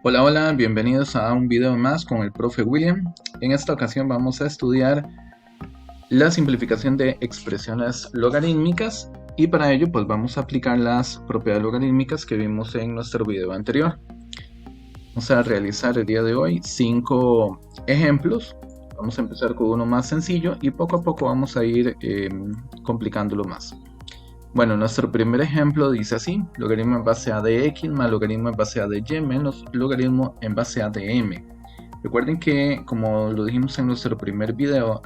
Hola, hola, bienvenidos a un video más con el profe William. En esta ocasión vamos a estudiar la simplificación de expresiones logarítmicas y para ello pues vamos a aplicar las propiedades logarítmicas que vimos en nuestro video anterior. Vamos a realizar el día de hoy 5 ejemplos. Vamos a empezar con uno más sencillo y poco a poco vamos a ir complicándolo más. Bueno, nuestro primer ejemplo dice así: logaritmo en base a de x más logaritmo en base a de y menos logaritmo en base a de m. Recuerden que, como lo dijimos en nuestro primer video,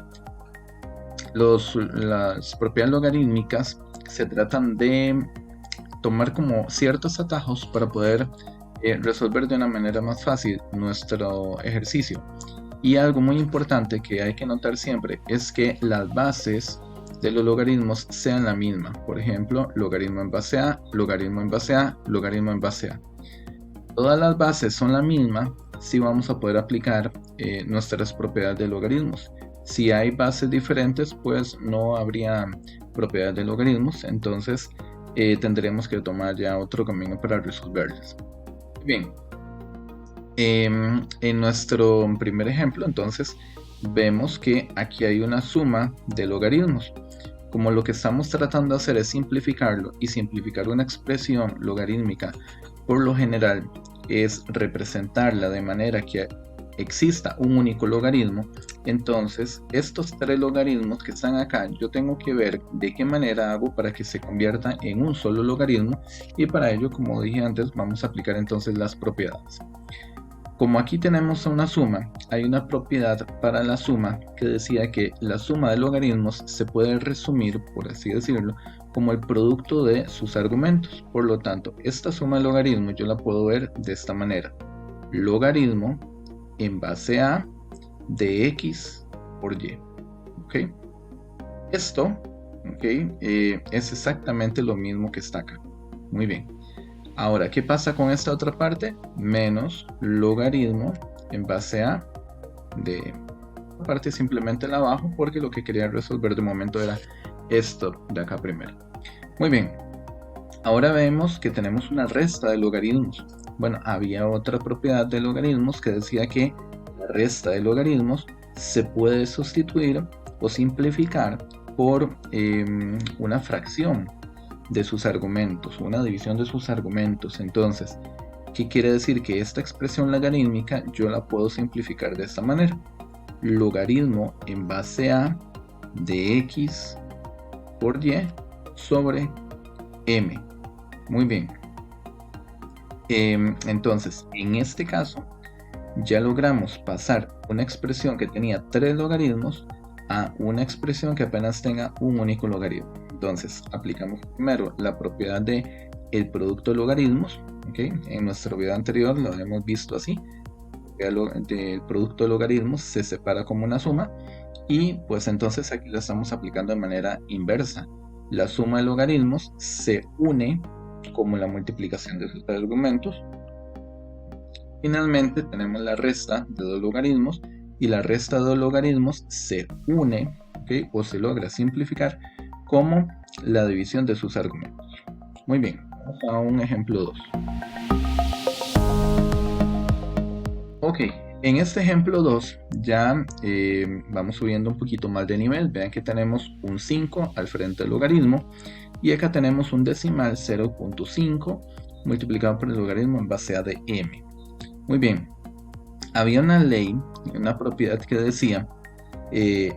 las propiedades logarítmicas se tratan de tomar como ciertos atajos para poder resolver de una manera más fácil nuestro ejercicio. Y algo muy importante que hay que notar siempre es que las bases de los logaritmos sean la misma. Por ejemplo, logaritmo en base a, logaritmo en base a, logaritmo en base a. Todas las bases son la misma, si vamos a poder aplicar nuestras propiedades de logaritmos. Si hay bases diferentes, pues no habría propiedades de logaritmos, entonces tendremos que tomar ya otro camino para resolverlas. Bien, en nuestro primer ejemplo, entonces, vemos que aquí hay una suma de logaritmos. Como lo que estamos tratando de hacer es simplificarlo y simplificar una expresión logarítmica, por lo general es representarla de manera que exista un único logaritmo. Entonces estos tres logaritmos que están acá, yo tengo que ver de qué manera hago para que se conviertan en un solo logaritmo, y para ello, como dije antes, vamos a aplicar entonces las propiedades. Como aquí tenemos una suma, hay una propiedad para la suma que decía que la suma de logaritmos se puede resumir, por así decirlo, como el producto de sus argumentos. Por lo tanto, esta suma de logaritmos yo la puedo ver de esta manera: logaritmo en base a de x por y. ¿Okay? Esto es exactamente lo mismo que está acá. Muy bien. Ahora, ¿qué pasa con esta otra parte? Menos logaritmo en base a de esta parte, simplemente la bajo porque lo que quería resolver de momento era esto de acá primero. Muy bien. Ahora vemos que tenemos una resta de logaritmos. Bueno, había otra propiedad de logaritmos que decía que la resta de logaritmos se puede sustituir o simplificar por una fracción de sus argumentos, una división de sus argumentos. Entonces, ¿qué quiere decir? Que esta expresión logarítmica yo la puedo simplificar de esta manera: logaritmo en base a de x por y sobre m. Muy bien. Entonces, en este caso, ya logramos pasar una expresión que tenía tres logaritmos a una expresión que apenas tenga un único logaritmo. Entonces, aplicamos primero la propiedad de el producto de logaritmos. En nuestro video anterior lo hemos visto así: el producto de logaritmos se separa como una suma, y pues entonces aquí lo estamos aplicando de manera inversa. La suma de logaritmos se une como la multiplicación de sus argumentos. Finalmente tenemos la resta de dos logaritmos, y la resta de dos logaritmos se une, o se logra simplificar como la división de sus argumentos. Muy bien, vamos a un ejemplo 2. Ok, en este ejemplo 2 ya vamos subiendo un poquito más de nivel. Vean que tenemos un 5 al frente del logaritmo, y acá tenemos un decimal 0.5 multiplicado por el logaritmo en base a de m. Muy bien, había una ley, una propiedad que decía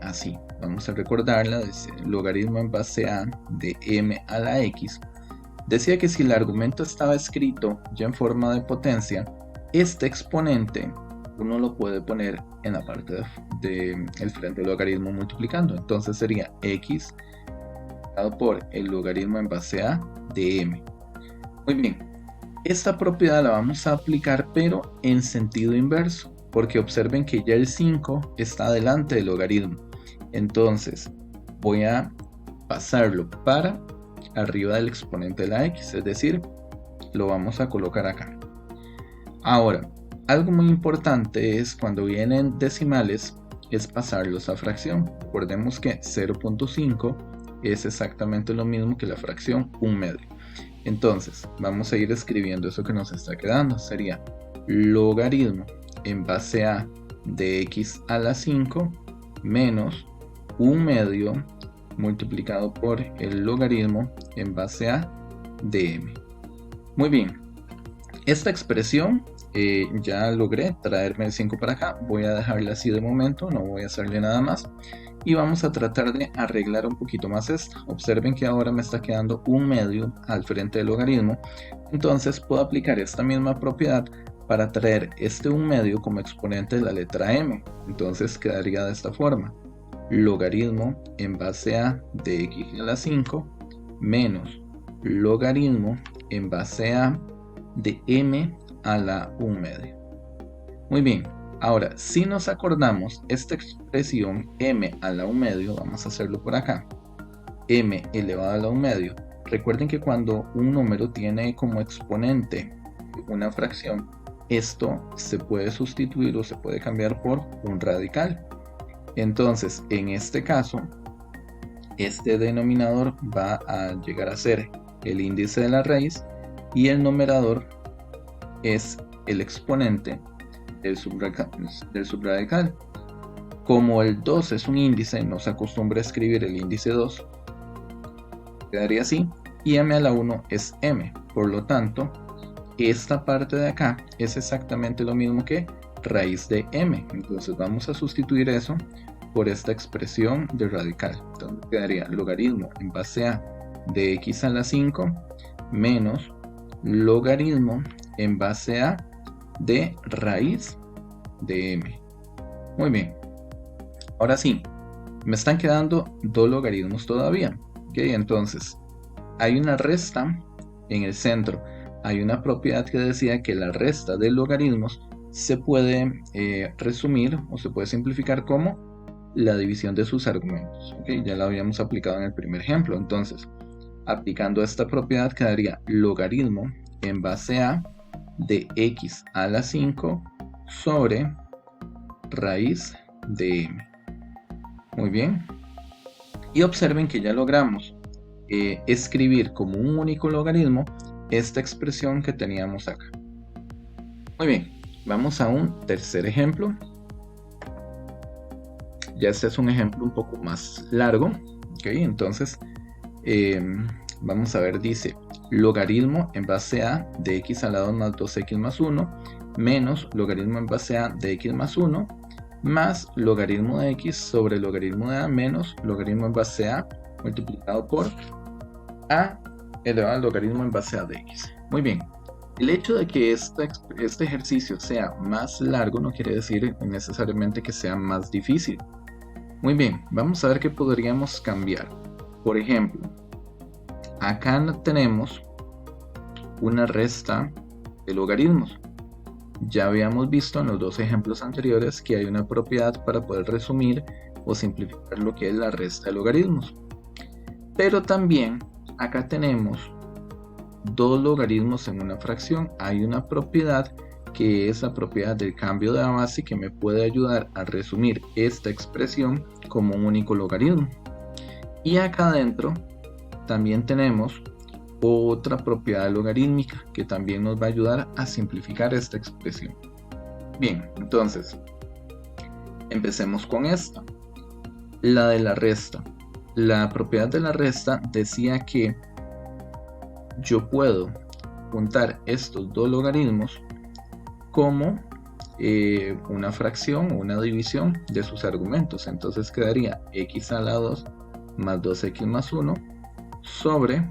así, vamos a recordarla: logaritmo en base a de m a la x. Decía que si el argumento estaba escrito ya en forma de potencia, este exponente uno lo puede poner en la parte del frente del logaritmo multiplicando. Entonces sería x dado por el logaritmo en base a de m. Muy bien, esta propiedad la vamos a aplicar pero en sentido inverso, porque observen que ya el 5 está delante del logaritmo. Entonces voy a pasarlo para arriba del exponente de la x, es decir, lo vamos a colocar acá. Ahora, algo muy importante es cuando vienen decimales, es pasarlos a fracción. Recordemos que 0.5 es exactamente lo mismo que la fracción 1 medio. Entonces, vamos a ir escribiendo eso que nos está quedando. Sería logaritmo en base a de x a la 5 menos 1/2 multiplicado por el logaritmo en base a de m. Muy bien, esta expresión ya logré traerme el 5 para acá. Voy a dejarla así de momento, no voy a hacerle nada más. Y vamos a tratar de arreglar un poquito más esto. Observen que ahora me está quedando 1/2 al frente del logaritmo. Entonces puedo aplicar esta misma propiedad para traer este 1/2 como exponente de la letra m. Entonces quedaría de esta forma: logaritmo en base a de x a la 5 menos logaritmo en base a de m a la 1/2. Muy bien, ahora si nos acordamos esta expresión m a la 1/2, vamos a hacerlo por acá, m elevado a la 1/2. Recuerden que cuando un número tiene como exponente una fracción, esto se puede sustituir o se puede cambiar por un radical. Entonces, en este caso, este denominador va a llegar a ser el índice de la raíz y el numerador es el exponente del subradical. Como el 2 es un índice, no se acostumbra a escribir el índice 2, quedaría así, y m a la 1 es m. Por lo tanto, esta parte de acá es exactamente lo mismo que raíz de m. Entonces vamos a sustituir eso por esta expresión de radical. Entonces quedaría logaritmo en base a de x a la 5 menos logaritmo en base a de raíz de m. Muy bien. Ahora sí, me están quedando dos logaritmos todavía. ¿Okay? Entonces, hay una resta en el centro. Hay una propiedad que decía que la resta de logaritmos se puede resumir o se puede simplificar como la división de sus argumentos. ¿Okay? Ya la habíamos aplicado en el primer ejemplo. Entonces, aplicando esta propiedad quedaría logaritmo en base a de x a la 5 sobre raíz de m. Muy bien. Y observen que ya logramos escribir como un único logaritmo esta expresión que teníamos acá. Muy bien, vamos a un tercer ejemplo. Ya este es un ejemplo un poco más largo. ¿Okay? Entonces, vamos a ver, dice logaritmo en base a de x a la 2 más 2x más 1 menos logaritmo en base a de x más 1 más logaritmo de x sobre logaritmo de a menos logaritmo en base a multiplicado por a elevado al logaritmo en base a de x. Muy bien, el hecho de que este ejercicio sea más largo no quiere decir necesariamente que sea más difícil. Muy bien, vamos a ver qué podríamos cambiar. Por ejemplo, acá tenemos una resta de logaritmos. Ya habíamos visto en los dos ejemplos anteriores que hay una propiedad para poder resumir o simplificar lo que es la resta de logaritmos. Pero también acá tenemos dos logaritmos en una fracción. Hay una propiedad que es la propiedad del cambio de base que me puede ayudar a resumir esta expresión como un único logaritmo. Y acá adentro también tenemos otra propiedad logarítmica que también nos va a ayudar a simplificar esta expresión. Bien, entonces empecemos con esta, la de la resta. La propiedad de la resta decía que yo puedo juntar estos dos logaritmos como una fracción o una división de sus argumentos. Entonces quedaría x a la 2 más 2x más 1 sobre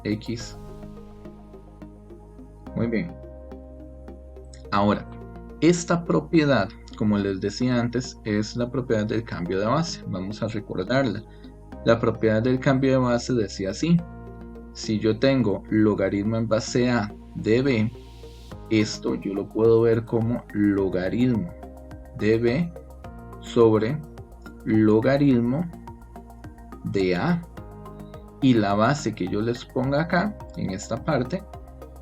x. Muy bien. Ahora, esta propiedad, como les decía antes, es la propiedad del cambio de base. Vamos a recordarla. La propiedad del cambio de base decía así: si yo tengo logaritmo en base a de b, esto yo lo puedo ver como logaritmo de b sobre logaritmo de a. Y la base que yo les ponga acá, en esta parte,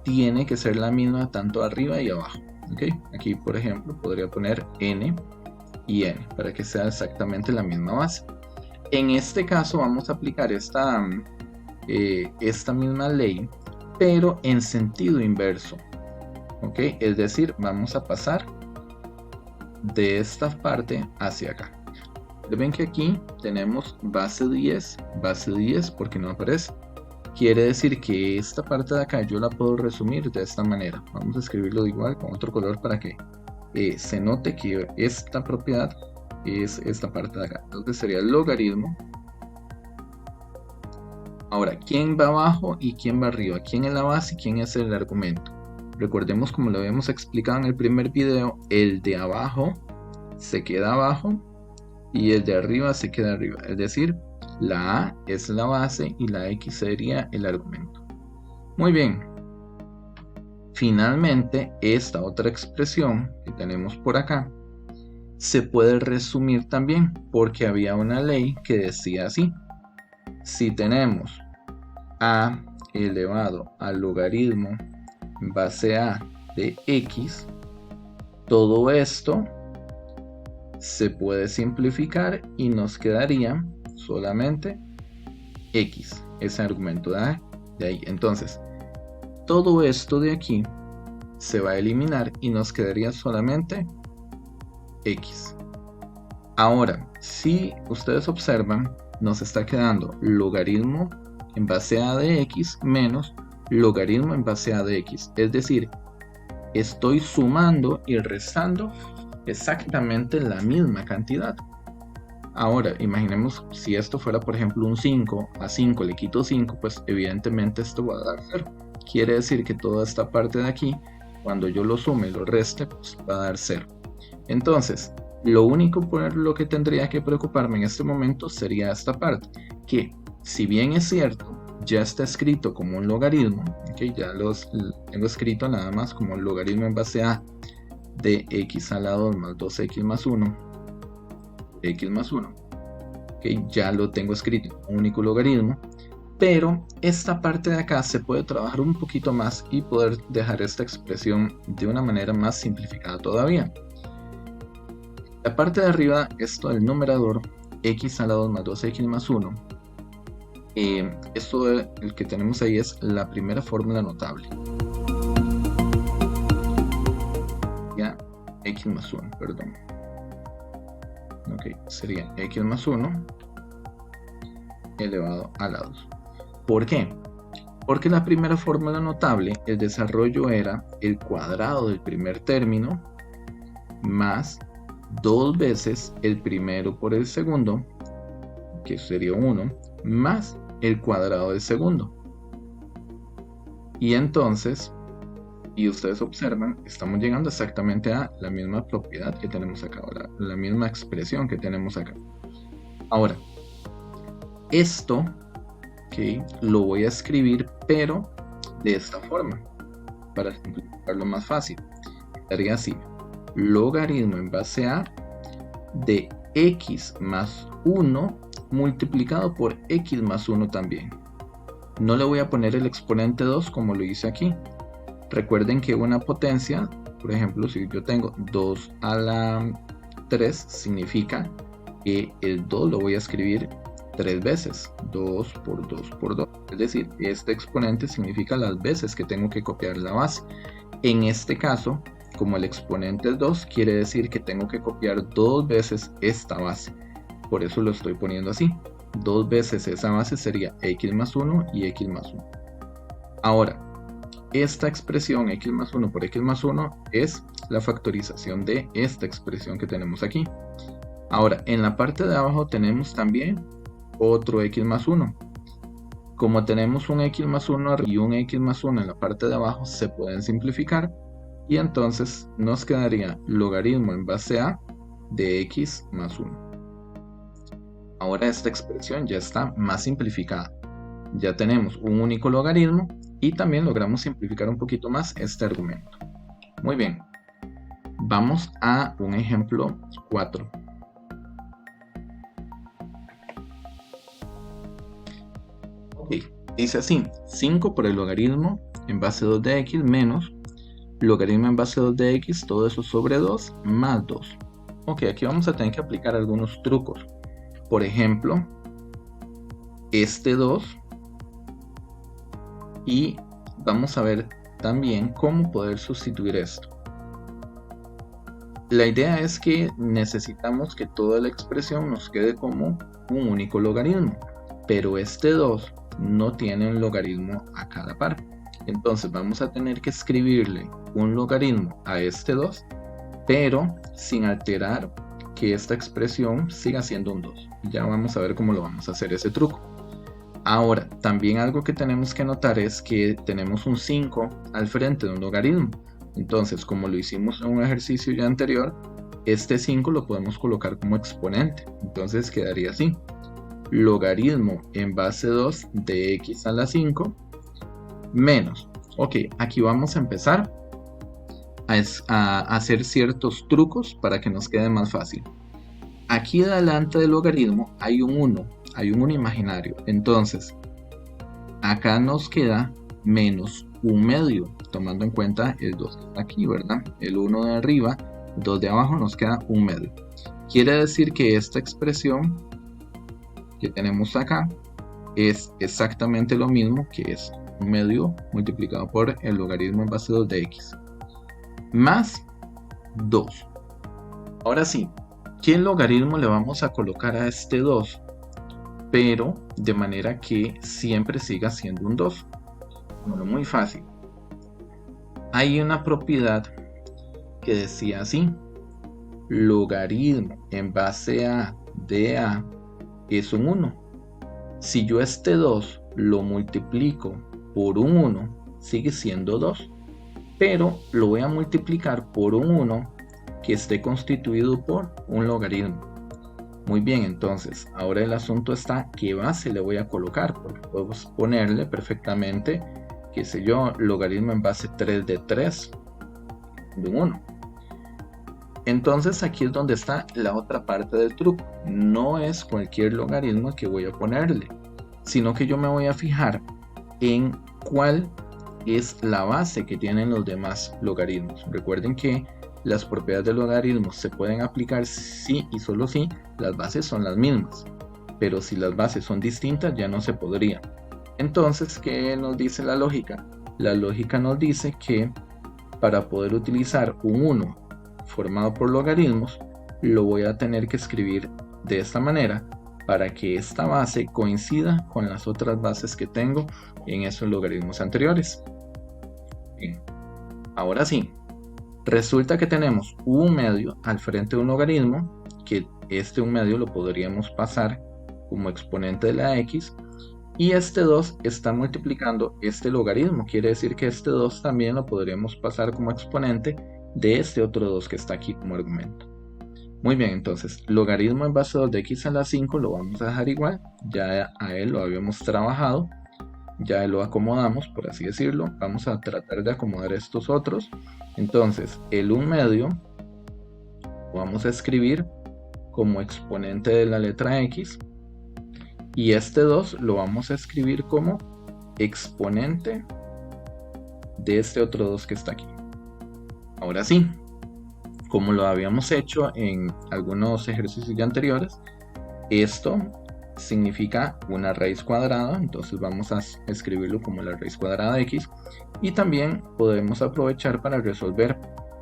tiene que ser la misma tanto arriba y abajo. ¿Okay? Aquí, por ejemplo, podría poner n y n para que sea exactamente la misma base. En este caso vamos a aplicar esta misma ley, pero en sentido inverso. ¿ok? Es decir, vamos a pasar de esta parte hacia acá. Ven que aquí tenemos base 10 porque no aparece. Quiere decir que esta parte de acá yo la puedo resumir de esta manera. Vamos a escribirlo igual con otro color para que se note que esta propiedad es esta parte de acá. Entonces sería el logaritmo. Ahora, ¿quién va abajo y quién va arriba? ¿Quién es la base y quién es el argumento? Recordemos, como lo habíamos explicado en el primer video, el de abajo se queda abajo y el de arriba se queda arriba. Es decir, la A es la base y la X sería el argumento. Muy bien. Finalmente, esta otra expresión que tenemos por acá se puede resumir también porque había una ley que decía así. Si tenemos A elevado al logaritmo base A de X, todo esto se puede simplificar y nos quedaría solamente X, ese argumento de ahí. Entonces, todo esto de aquí se va a eliminar y nos quedaría solamente X. Ahora, si ustedes observan, nos está quedando logaritmo en base a de X menos logaritmo en base a de X. Es decir, estoy sumando y restando exactamente la misma cantidad. Ahora, imaginemos si esto fuera, por ejemplo, un 5, a 5 le quito 5, pues evidentemente esto va a dar 0. Quiere decir que toda esta parte de aquí, cuando yo lo sume y lo reste, pues va a dar 0. Entonces, lo único por lo que tendría que preocuparme en este momento sería esta parte, que si bien es cierto, ya está escrito como un logaritmo, ¿okay? Ya los tengo escrito nada más como el logaritmo en base a de x a la 2 más 2x más 1, x más 1, ¿okay? Ya lo tengo escrito, un único logaritmo, pero esta parte de acá se puede trabajar un poquito más y poder dejar esta expresión de una manera más simplificada todavía. La parte de arriba, esto del numerador, x a la 2 más 2x más 1, esto el que tenemos ahí es la primera fórmula notable. Ya, x más 1, perdón. Ok, sería x más 1 elevado a la 2. ¿Por qué? Porque la primera fórmula notable, el desarrollo era el cuadrado del primer término más 2 veces el primero por el segundo, que sería 1, más el cuadrado del segundo. Y entonces, y ustedes observan, estamos llegando exactamente a la misma propiedad que tenemos acá, la misma expresión que tenemos acá. Ahora, esto, ¿okay?, lo voy a escribir, pero de esta forma, para simplificarlo más fácil. Estaría así: logaritmo en base a de x más 1 multiplicado por x más 1 también. No le voy a poner el exponente 2 como lo hice aquí. Recuerden que una potencia, por ejemplo, si yo tengo 2 a la 3, significa que el 2 lo voy a escribir 3 veces. 2 por 2 por 2. Es decir, este exponente significa las veces que tengo que copiar la base. En este caso, como el exponente es 2, quiere decir que tengo que copiar 2 veces esta base. Por eso lo estoy poniendo así. 2 veces esa base sería x más 1 y x más 1. Ahora, esta expresión x más 1 por x más 1 es la factorización de esta expresión que tenemos aquí. Ahora, en la parte de abajo tenemos también otro x más 1. Como tenemos un x más 1 y un x más 1 en la parte de abajo, se pueden simplificar. Y entonces nos quedaría logaritmo en base a de x más 1. Ahora esta expresión ya está más simplificada. Ya tenemos un único logaritmo y también logramos simplificar un poquito más este argumento. Muy bien. Vamos a un ejemplo 4. Ok, dice así: 5 por el logaritmo en base 2 de x menos logaritmo en base 2 de x, todo eso sobre 2 más 2. Ok, aquí vamos a tener que aplicar algunos trucos. Por ejemplo, este 2, y vamos a ver también cómo poder sustituir esto. La idea es que necesitamos que toda la expresión nos quede como un único logaritmo, pero este 2 no tiene un logaritmo a cada par. Entonces vamos a tener que escribirle un logaritmo a este 2, pero sin alterar que esta expresión siga siendo un 2. Ya vamos a ver cómo lo vamos a hacer ese truco. Ahora, también algo que tenemos que notar es que tenemos un 5 al frente de un logaritmo. Entonces, como lo hicimos en un ejercicio ya anterior, este 5 lo podemos colocar como exponente. Entonces quedaría así: logaritmo en base 2 de x a la 5 menos. Ok, aquí vamos a empezar a hacer ciertos trucos para que nos quede más fácil. Aquí delante del logaritmo hay un 1 imaginario. Entonces, acá nos queda menos 1/2, tomando en cuenta el 2 que está aquí, ¿verdad? El 1 de arriba, 2 de abajo, nos queda 1/2. Quiere decir que esta expresión que tenemos acá es exactamente lo mismo que es 1/2 multiplicado por el logaritmo en base 2 de x, más 2. Ahora sí, ¿qué logaritmo le vamos a colocar a este 2? Pero de manera que siempre siga siendo un 2. Bueno, muy fácil. Hay una propiedad que decía así: logaritmo en base a de a es un 1. Si yo este 2 lo multiplico por un 1, sigue siendo 2, pero lo voy a multiplicar por un 1 que esté constituido por un logaritmo. Muy bien, entonces ahora el asunto está qué base le voy a colocar, porque podemos ponerle perfectamente, qué sé yo, logaritmo en base 3 de 3 de un 1. Entonces aquí es donde está la otra parte del truco. No es cualquier logaritmo que voy a ponerle, sino que yo me voy a fijar en cuál es la base que tienen los demás logaritmos. Recuerden que las propiedades de logaritmos se pueden aplicar si y solo si las bases son las mismas, pero si las bases son distintas ya no se podría. Entonces, ¿qué nos dice la lógica? La lógica nos dice que para poder utilizar un 1 formado por logaritmos, lo voy a tener que escribir de esta manera para que esta base coincida con las otras bases que tengo en esos logaritmos anteriores. Bien. Ahora sí, resulta que tenemos 1/2 al frente de un logaritmo, que este 1/2 lo podríamos pasar como exponente de la x, y este 2 está multiplicando este logaritmo, quiere decir que este 2 también lo podríamos pasar como exponente de este otro 2 que está aquí como argumento. Muy bien, entonces logaritmo en base 2 de x a la 5 lo vamos a dejar igual, ya a él lo habíamos trabajado, ya lo acomodamos, por así decirlo. Vamos a tratar de acomodar estos otros. Entonces el 1/2 lo vamos a escribir como exponente de la letra x, y este 2 lo vamos a escribir como exponente de este otro 2 que está aquí. Ahora sí, como lo habíamos hecho en algunos ejercicios ya anteriores, esto significa una raíz cuadrada, entonces vamos a escribirlo como la raíz cuadrada de x, y también podemos aprovechar para resolver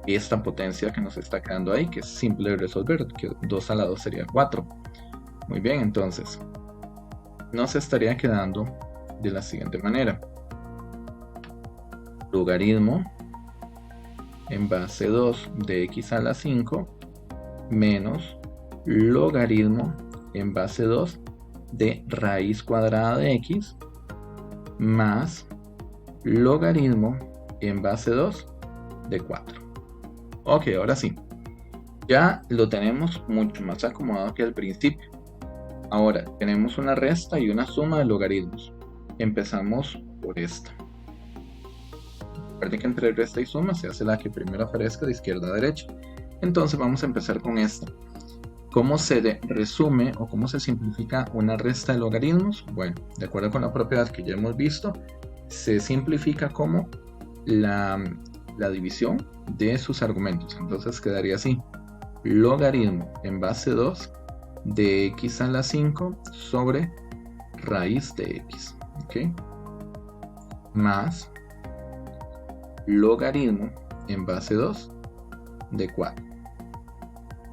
esta potencia que nos está quedando ahí, que es simple de resolver, que 2 a la 2 sería 4. Muy bien, entonces nos estaría quedando de la siguiente manera: logaritmo en base 2 de x a la 5 menos logaritmo en base 2 de raíz cuadrada de x más logaritmo en base 2 de 4. Ok, ahora sí, ya lo tenemos mucho más acomodado que al principio. Ahora tenemos una resta y una suma de logaritmos. Empezamos por esta. Recuerden que entre resta y suma se hace la que primero aparezca de izquierda a derecha. Entonces vamos a empezar con esta. ¿Cómo se resume o cómo se simplifica una resta de logaritmos? Bueno, de acuerdo con la propiedad que ya hemos visto, se simplifica como la división de sus argumentos. Entonces quedaría así: logaritmo en base 2 de x a la 5 sobre raíz de x, ¿ok? Más logaritmo en base 2 de 4.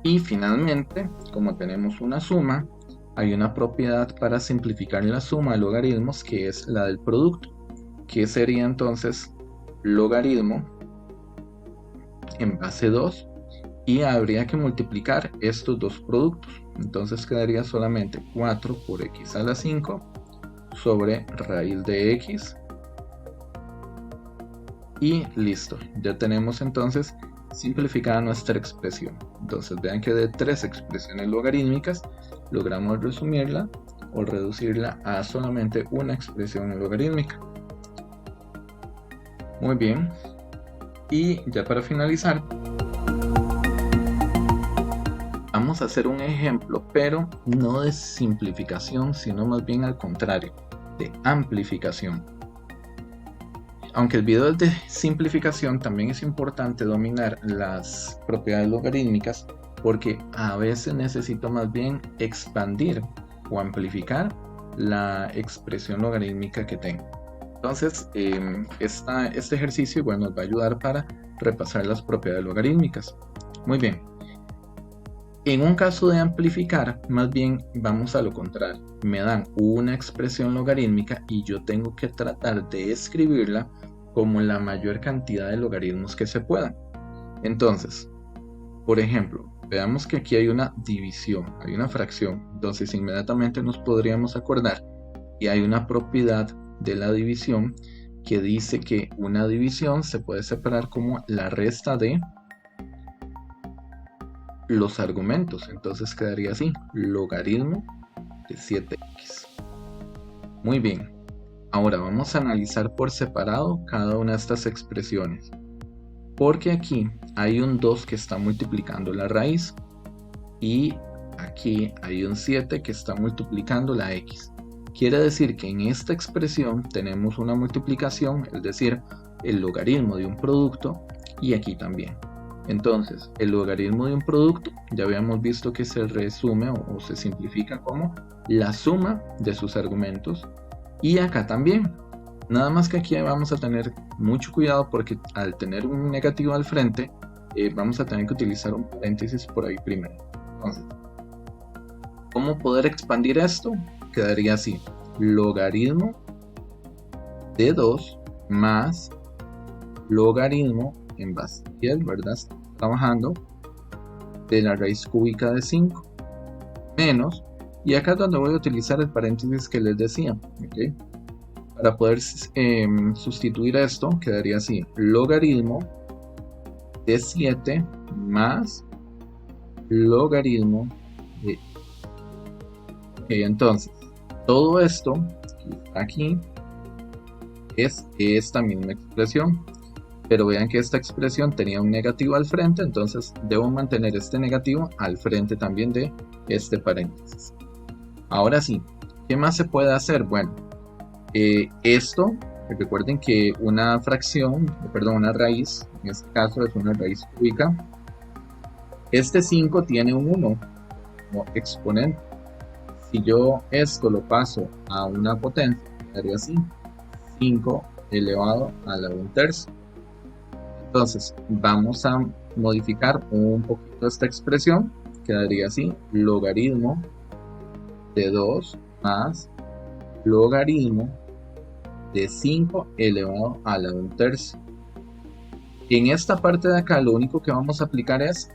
Y finalmente, como tenemos una suma, hay una propiedad para simplificar la suma de logaritmos que es la del producto, que sería entonces logaritmo en base 2, y habría que multiplicar estos dos productos. Entonces quedaría solamente 4 por x a la 5 sobre raíz de x. Y listo, ya tenemos entonces simplificada nuestra expresión. Entonces vean que de 3 expresiones logarítmicas logramos resumirla o reducirla a solamente una expresión logarítmica. Muy bien, y ya para finalizar vamos a hacer un ejemplo, pero no de simplificación, sino más bien al contrario, de amplificación. Aunque el video es de simplificación, también es importante dominar las propiedades logarítmicas, porque a veces necesito más bien expandir o amplificar la expresión logarítmica que tengo. Entonces, este ejercicio igual nos va a ayudar para repasar las propiedades logarítmicas. Muy bien. En un caso de amplificar, más bien vamos a lo contrario. Me dan una expresión logarítmica y yo tengo que tratar de escribirla como la mayor cantidad de logaritmos que se puedan. Entonces, por ejemplo, veamos que aquí hay una división, hay una fracción. Entonces, inmediatamente nos podríamos acordar y hay una propiedad de la división que dice que una división se puede separar como la resta de los argumentos. Entonces quedaría así, logaritmo de 7x. Muy bien, ahora vamos a analizar por separado cada una de estas expresiones, porque aquí hay un 2 que está multiplicando la raíz y aquí hay un 7 que está multiplicando la x. Quiere decir que en esta expresión tenemos una multiplicación, es decir, el logaritmo de un producto, y aquí también. Entonces, el logaritmo de un producto ya habíamos visto que se resume o se simplifica como la suma de sus argumentos, y acá también. Nada más que aquí vamos a tener mucho cuidado porque al tener un negativo al frente vamos a tener que utilizar un paréntesis por ahí primero. Entonces, ¿cómo poder expandir esto? Quedaría así, logaritmo de 2 más logaritmo en base 10, ¿verdad? Trabajando de la raíz cúbica de 5 menos, y acá es donde voy a utilizar el paréntesis que les decía, ¿okay? Para poder sustituir esto quedaría así, logaritmo de 7 más logaritmo de... Okay, entonces todo esto aquí es esta misma expresión, pero vean que esta expresión tenía un negativo al frente, entonces debo mantener este negativo al frente también de este paréntesis. Ahora sí, ¿qué más se puede hacer? Bueno, esto, recuerden que una fracción, perdón, una raíz, en este caso es una raíz cúbica. Este 5 tiene un 1 como exponente. Si yo esto lo paso a una potencia, quedaría así, 5 elevado a la 1/3. Entonces, vamos a modificar un poquito esta expresión, quedaría así, logaritmo de 2 más logaritmo de 5 elevado a la 1/3. En esta parte de acá lo único que vamos a aplicar es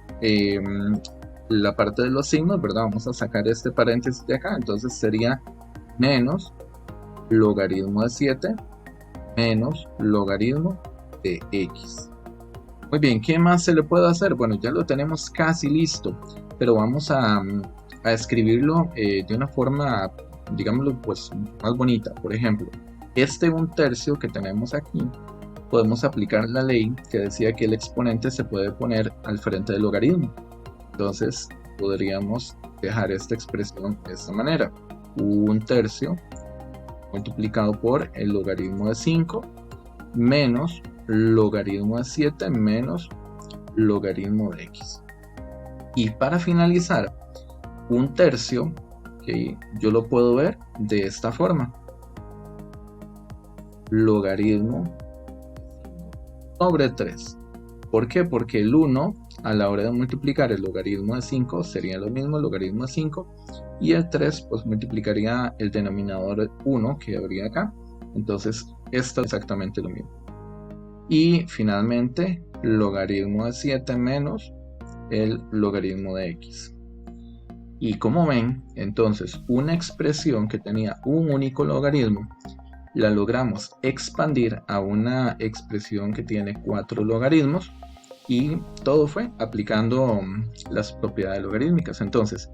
la parte de los signos, ¿verdad? Vamos a sacar este paréntesis de acá, entonces sería menos logaritmo de 7 menos logaritmo de x. Muy bien, ¿qué más se le puede hacer? Bueno, ya lo tenemos casi listo, pero vamos a escribirlo de una forma, digámoslo, pues más bonita. Por ejemplo, este 1/3 que tenemos aquí, podemos aplicar la ley que decía que el exponente se puede poner al frente del logaritmo. Entonces, podríamos dejar esta expresión de esta manera. 1/3 multiplicado por el logaritmo de 5 menos logaritmo de 7 menos logaritmo de x. Y para finalizar, 1/3, que yo lo puedo ver de esta forma, logaritmo. sobre 3. ¿Por qué? Porque el 1 a la hora de multiplicar el logaritmo de 5 sería lo mismo, el logaritmo de 5, y el 3 pues multiplicaría el denominador 1 que habría acá. Entonces esto es exactamente lo mismo. Y finalmente logaritmo de 7 menos el logaritmo de x. Y como ven, entonces una expresión que tenía un único logaritmo la logramos expandir a una expresión que tiene 4 logaritmos, y todo fue aplicando las propiedades logarítmicas. Entonces,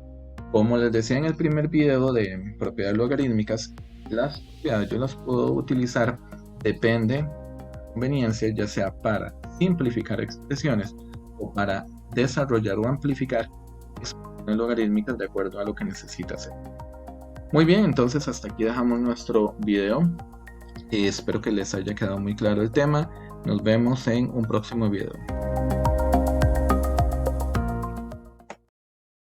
como les decía en el primer video de propiedades logarítmicas, las propiedades yo las puedo utilizar, depende de la conveniencia, ya sea para simplificar expresiones o para desarrollar o amplificar expresiones logarítmicas de acuerdo a lo que necesita hacer. Muy bien, entonces hasta aquí dejamos nuestro video. Espero que les haya quedado muy claro el tema. Nos vemos en un próximo video.